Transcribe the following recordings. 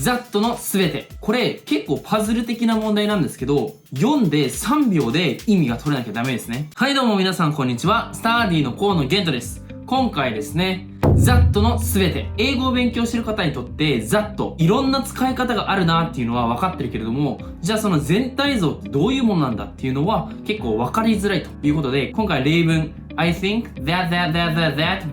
that のすべて。これ結構パズル的な問題なんですけど、読んで3秒で意味が取れなきゃダメですね。はいどうも皆さんこんにちは。スターディの河野玄斗です。今回ですね、that のすべて。英語を勉強してる方にとって that いろんな使い方があるなっていうのは分かってるけれども、じゃあその全体像ってどういうものなんだっていうのは結構分かりづらいということで、今回例文I think that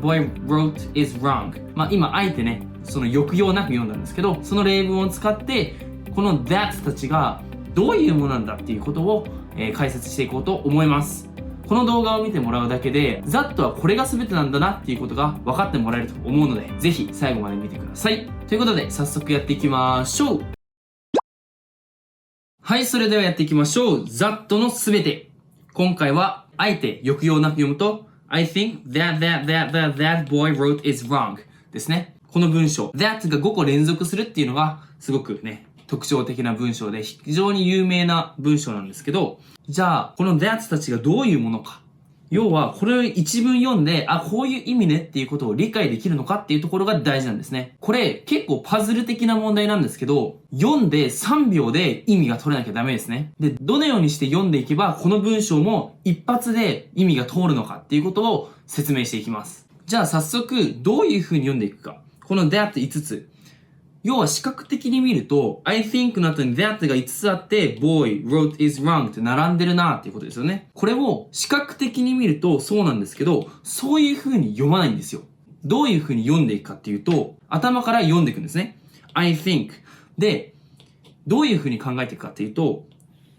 boy wrote is wrong。今あえてね、その抑揚なく読んだんですけど、その例文を使ってこの that たちがどういうものなんだっていうことを、解説していこうと思います。この動画を見てもらうだけで that はこれが全てなんだなっていうことが分かってもらえると思うので、ぜひ最後まで見てください。ということで早速やっていきましょう。はい、それではやっていきましょう。that のすべて。今回はあえて抑揚なく読むと I think that boy wrote is wrong ですね。この文章 that が5個連続するっていうのがすごくね特徴的な文章で非常に有名な文章なんですけど、じゃあこの that たちがどういうものか、要はこれを一文読んでこういう意味ねっていうことを理解できるのかっていうところが大事なんですね。これ結構パズル的な問題なんですけど、読んで3秒で意味が取れなきゃダメですね。で、どのようにして読んでいけばこの文章も一発で意味が通るのかっていうことを説明していきます。じゃあ早速どういう風に読んでいくか。この that 5つ。要は視覚的に見ると I think の後に that が5つあって boy wrote is wrong って並んでるなっていうことですよね。これを視覚的に見るとそうなんですけど、そういう風に読まないんですよ。どういう風に読んでいくかっていうと、頭から読んでいくんですね。I think でどういう風に考えていくかっていうと、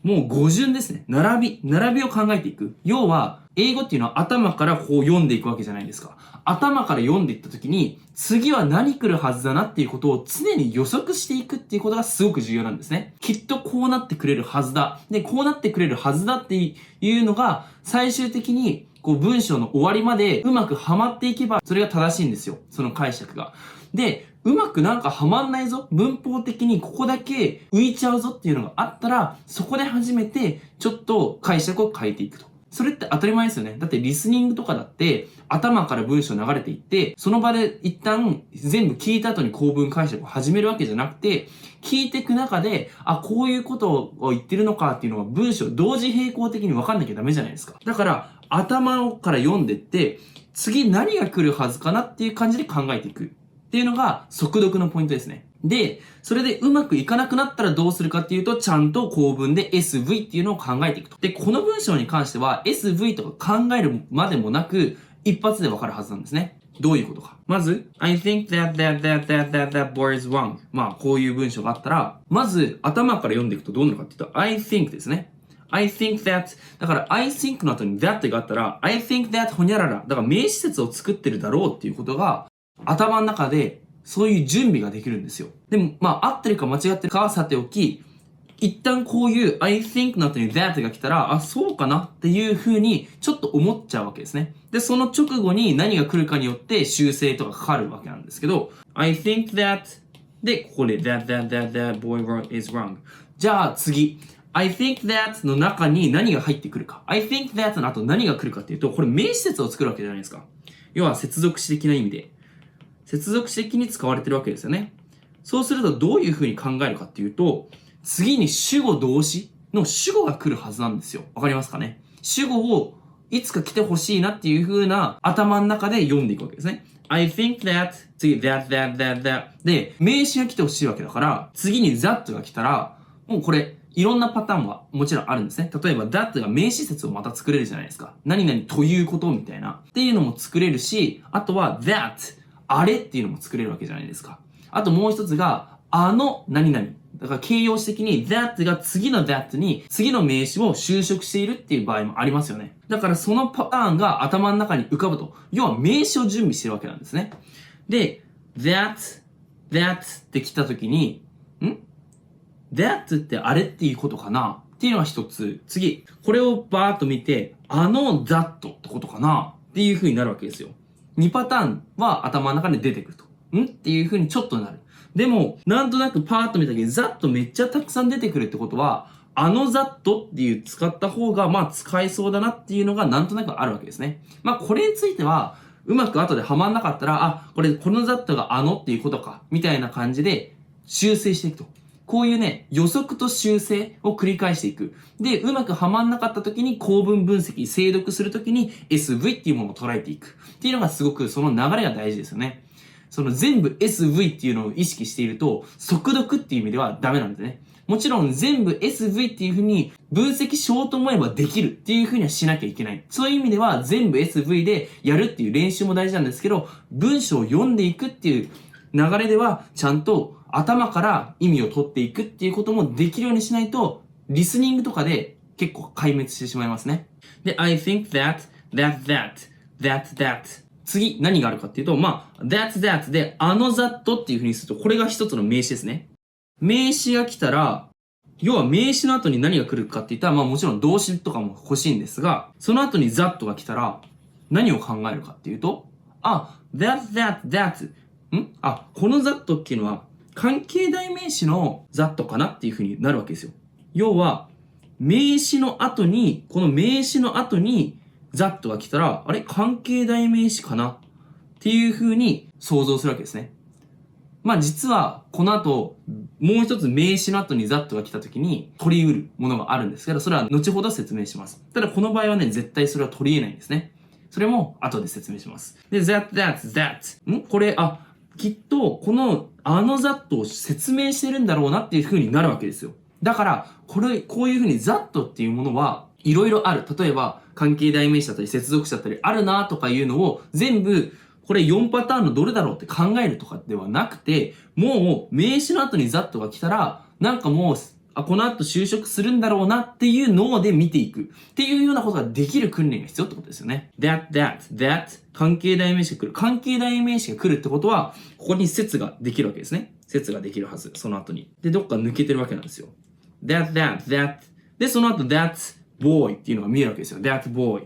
もう語順ですね。並びを考えていく。要は英語っていうのは頭からこう読んでいくわけじゃないですか。頭から読んでいった時に次は何来るはずだなっていうことを常に予測していくっていうことがすごく重要なんですね。きっとこうなってくれるはずだ。で、こうなってくれるはずだっていうのが最終的にこう文章の終わりまでうまくはまっていけばそれが正しいんですよ。その解釈が。で、うまくなんかはまんないぞ。文法的にここだけ浮いちゃうぞっていうのがあったら、そこで初めてちょっと解釈を変えていくと。それって当たり前ですよね。だってリスニングとかだって頭から文章流れていって、その場で一旦全部聞いた後に構文解釈を始めるわけじゃなくて、聞いていく中で、こういうことを言ってるのかっていうのが文章同時並行的に分かんなきゃダメじゃないですか。だから頭から読んでって、次何が来るはずかなっていう感じで考えていく。っていうのが速読のポイントですね。で、それでうまくいかなくなったらどうするかっていうと、ちゃんと構文で SV っていうのを考えていくと。で、この文章に関しては SV とか考えるまでもなく、一発でわかるはずなんですね。どういうことか。まず、I think that boy is wrong。こういう文章があったら、まず頭から読んでいくとどうなるかっていうと、I think ですね。I think that だから I think の後に that があったら I think that ほにゃららだから名詞説を作ってるだろうっていうことが頭の中でそういう準備ができるんですよ。でも合ってるか間違ってるかはさておき、一旦こういう I think の後に that が来たらそうかなっていう風にちょっと思っちゃうわけですね。でその直後に何が来るかによって修正とかかかるわけなんですけど I think that でここで that boy is wrong。 じゃあ次I think that の中に何が入ってくるか。I think that の後何が来るかっていうと、これ名詞説を作るわけじゃないですか。要は接続詞的な意味で。接続詞的に使われてるわけですよね。そうするとどういう風に考えるかっていうと、次に主語動詞の主語が来るはずなんですよ。わかりますかね。主語をいつか来てほしいなっていう風な頭の中で読んでいくわけですね。I think that 次 that で名詞が来てほしいわけだから、次に that が来たらもうこれいろんなパターンはもちろんあるんですね。例えば that が名詞説をまた作れるじゃないですか。何々ということみたいなっていうのも作れるし、あとは that あれっていうのも作れるわけじゃないですか。あともう一つが何々。だから形容詞的に that が次の that に次の名詞を修飾しているっていう場合もありますよね。だからそのパターンが頭の中に浮かぶと。要は名詞を準備してるわけなんですね。で、that って来た時に、that ってあれっていうことかなっていうのが一つ。次、これをバーッと見て、that ってことかなっていう風になるわけですよ。2パターンは頭の中で出てくると。っていう風にちょっとなる。でも、なんとなくパーッと見た時に、that めっちゃたくさん出てくるってことは、that っていう使った方が、使えそうだなっていうのがなんとなくあるわけですね。これについては、うまく後ではまんなかったら、このthat がっていうことか、みたいな感じで修正していくと。こういうね、予測と修正を繰り返していく。で、うまくはまんなかった時に構文分析、精読する時に SV っていうものを捉えていく。っていうのがすごくその流れが大事ですよね。その全部 SV っていうのを意識していると、速読っていう意味ではダメなんですね。もちろん全部 SV っていう風に分析しようと思えばできるっていう風にはしなきゃいけない。そういう意味では全部 SV でやるっていう練習も大事なんですけど、文章を読んでいくっていう流れではちゃんと頭から意味を取っていくっていうこともできるようにしないと、リスニングとかで結構壊滅してしまいますね。で、I think that, 次何があるかっていうと、that でthat っていう風にすると、これが一つの名詞ですね。名詞が来たら、要は名詞の後に何が来るかって言ったら、もちろん動詞とかも欲しいんですが、その後に that が来たら、何を考えるかっていうと、that, この that っていうのは、関係代名詞の that かなっていう風になるわけですよ。要は、名詞の後に、この名詞の後に that が来たら、あれ関係代名詞かなっていう風に想像するわけですね。実は、この後、もう一つ名詞の後に that が来た時に取り得るものがあるんですけど、それは後ほど説明します。ただこの場合はね、絶対それは取り得ないんですね。それも後で説明します。で、that. これ、きっと、この、that を説明してるんだろうなっていう風になるわけですよ。だから、こういう風に that っていうものは、いろいろある。例えば、関係代名詞だったり、接続詞だったり、あるなとかいうのを、全部、これ4パターンのどれだろうって考えるとかではなくて、もう、名詞の後に that が来たら、なんかもう、この後就職するんだろうなっていう脳で見ていくっていうようなことができる訓練が必要ってことですよね。that 関係代名詞が来る。関係代名詞が来るってことは、ここに説ができるわけですね。説ができるはず。その後に。で、どっか抜けてるわけなんですよ。that で、その後 that boy っていうのが見えるわけですよ。that boy。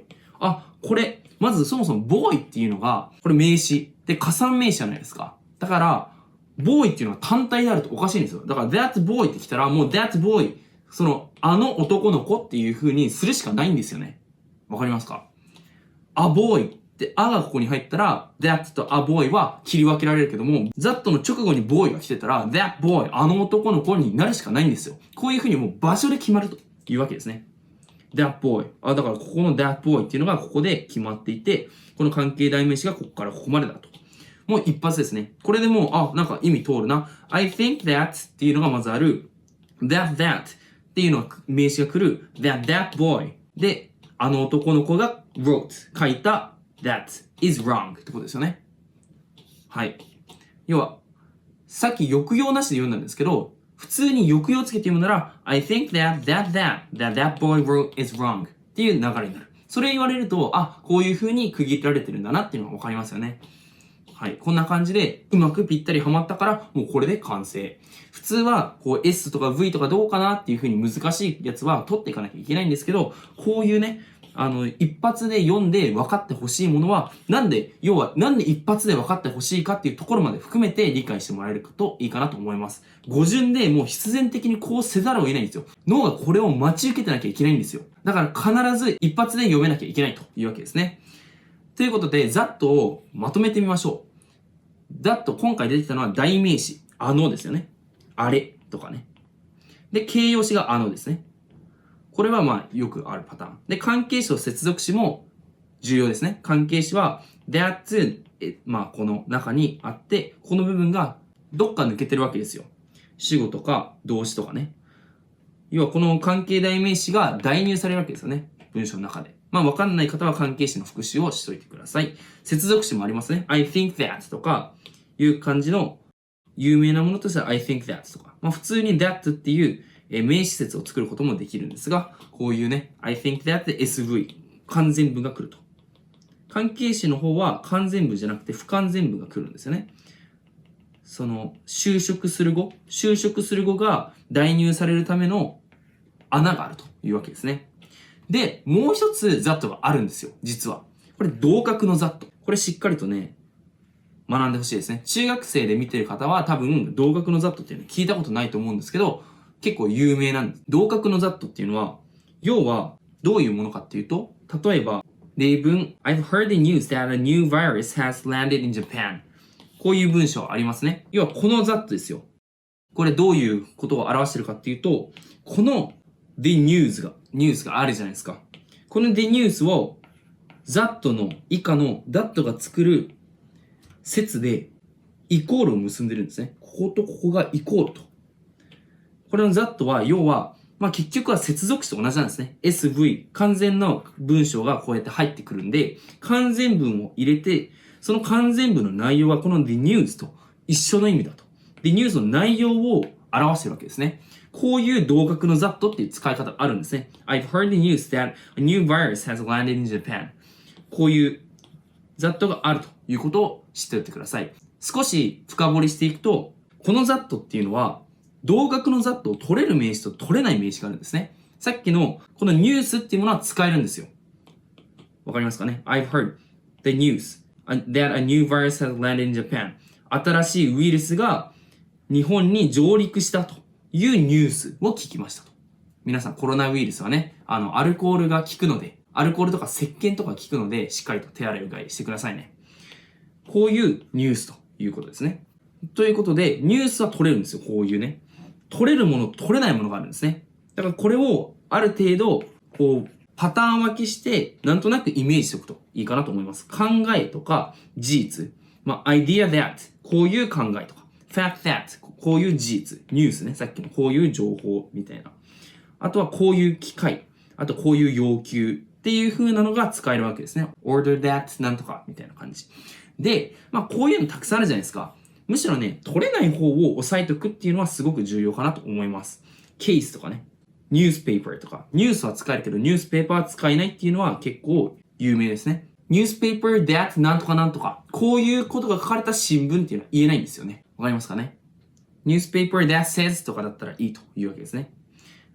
これ、まずそもそも boy っていうのが、これ名詞。で、加算名詞じゃないですか。だから、ボーイっていうのは単体であるとおかしいんですよ。だから that boy って来たらもう that boy 男の子っていう風にするしかないんですよね。わかりますか？ a boy ってあがここに入ったら that と a boy は切り分けられるけども that の直後に boy が来てたら that boy 男の子になるしかないんですよ。こういう風にもう場所で決まるというわけですね。that boy だからここの that boy っていうのがここで決まっていてこの関係代名詞がここからここまでだと。もう一発ですね。これでもう、なんか意味通るな。I think that っていうのがまずある。that っていうのが名詞が来る。that boy で、男の子が wrote 書いた that is wrong ってことですよね。はい。要は、さっき抑揚なしで読んだんですけど、普通に抑揚つけて読むなら、I think that boy wrote is wrong っていう流れになる。それ言われると、こういう風に区切られてるんだなっていうのがわかりますよね。はい。こんな感じで、うまくぴったりはまったから、もうこれで完成。普通は、S とか V とかどうかなっていう風に難しいやつは取っていかなきゃいけないんですけど、こういうね、一発で読んで分かってほしいものは、なんで一発で分かってほしいかっていうところまで含めて理解してもらえるといいかなと思います。語順でもう必然的にこうせざるを得ないんですよ。脳がこれを待ち受けてなきゃいけないんですよ。だから必ず一発で読めなきゃいけないというわけですね。ということで、ざっとをまとめてみましょう。今回出てきたのは代名詞、ですよね。あれとかね。で、形容詞がですね。これはよくあるパターン。で、関係詞と接続詞も重要ですね。関係詞は that この中にあって、この部分がどっか抜けてるわけですよ。主語とか動詞とかね。要はこの関係代名詞が代入されるわけですよね。文章の中で。わかんない方は関係詞の復習をしといてください。接続詞もありますね。I think that とかいう感じの有名なものとしては I think that とか。普通に that っていう名詞説を作ることもできるんですが、こういうね、I think that で SV、完全文が来ると。関係詞の方は完全文じゃなくて不完全文が来るんですよね。就職する語が代入されるための穴があるというわけですね。で、もう一つ that があるんですよ、実は。これ同格の that。これしっかりとね、学んでほしいですね。中学生で見てる方は多分同格の that っていうの聞いたことないと思うんですけど、結構有名なんです。同格の that っていうのは、要はどういうものかっていうと、例えば、例文、I've heard the news that a new virus has landed in Japan。こういう文章ありますね。要はこの that ですよ。これどういうことを表してるかっていうと、この the news があるじゃないですか。この the news を that の以下の that が作る説でイコールを結んでるんですね。こことここがイコールと。これの that は要は、結局は接続詞と同じなんですね。SV、完全な文章がこうやって入ってくるんで、完全文を入れて、その完全文の内容はこの the news と一緒の意味だと。the news の内容を表してるわけですね。こういう同格の that っていう使い方があるんですね。I've heard the news that a new virus has landed in Japan. こういう that があるということを知っておいてください。少し深掘りしていくと、この that っていうのは、同格の that を取れる名詞と取れない名詞があるんですね。さっきのこのニュースっていうものは使えるんですよ。わかりますかね？ I've heard the news that a new virus has landed in Japan. 新しいウイルスが日本に上陸したというニュースを聞きましたと。皆さんコロナウイルスはね、アルコールが効くので、アルコールとか石鹸とか効くので、しっかりと手洗いうがいしてくださいね。こういうニュースということですね。ということで、ニュースは取れるんですよ。こういうね。取れるもの、取れないものがあるんですね。だからこれをある程度、パターン分けして、なんとなくイメージしておくといいかなと思います。考えとか、事実。idea that、こういう考えとか、fact that、こういう事実。ニュースね。さっきのこういう情報みたいな。あとはこういう機会。あとこういう要求っていう風なのが使えるわけですね。order that なんとかみたいな感じ。で、こういうのたくさんあるじゃないですか。むしろね、取れない方を押さえておくっていうのはすごく重要かなと思います。ケースとかね、ニュースペーパーとか、ニュースは使えるけど、ニュースペーパーは使えないっていうのは結構有名ですね。ニュースペーパー that なんとかなんとか、こういうことが書かれた新聞っていうのは言えないんですよね。わかりますかね？ニュースペーパー that says とかだったらいいというわけですね。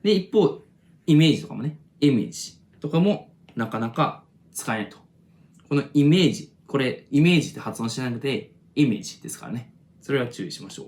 で、一方、イメージとかもね、イメージとかもなかなか使えないと。このイメージ、これ、イメージって発音しなくて、イメージですからね。それは注意しましょう。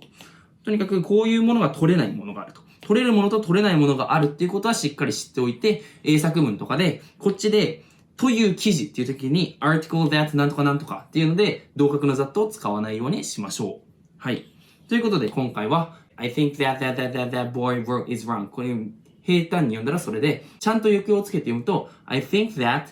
とにかくこういうものが取れないものがあると。取れるものと取れないものがあるっていうことはしっかり知っておいて、英作文とかで、こっちで、という記事っていう時に、article that なんとかなんとかっていうので、同格のthatを使わないようにしましょう。はい。ということで今回は、I think that boy wrote is wrong. これ平坦に読んだらそれで、ちゃんと抑揚をつけて読むと、I think that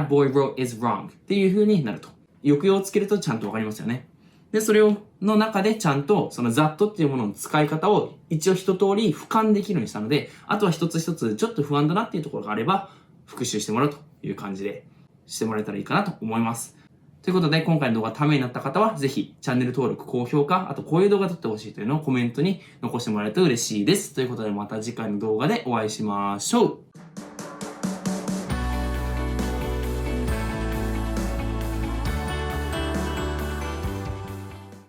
boy wrote is wrong っていう風になると。抑揚をつけるとちゃんとわかりますよね。で、それの中でちゃんとその that っていうものの使い方を一応一通り俯瞰できるようにしたので、あとは一つ一つちょっと不安だなっていうところがあれば、復習してもらうという感じでしてもらえたらいいかなと思います。ということで、今回の動画ためになった方は、ぜひチャンネル登録、高評価、あとこういう動画撮ってほしいというのをコメントに残してもらえると嬉しいです。ということで、また次回の動画でお会いしましょう。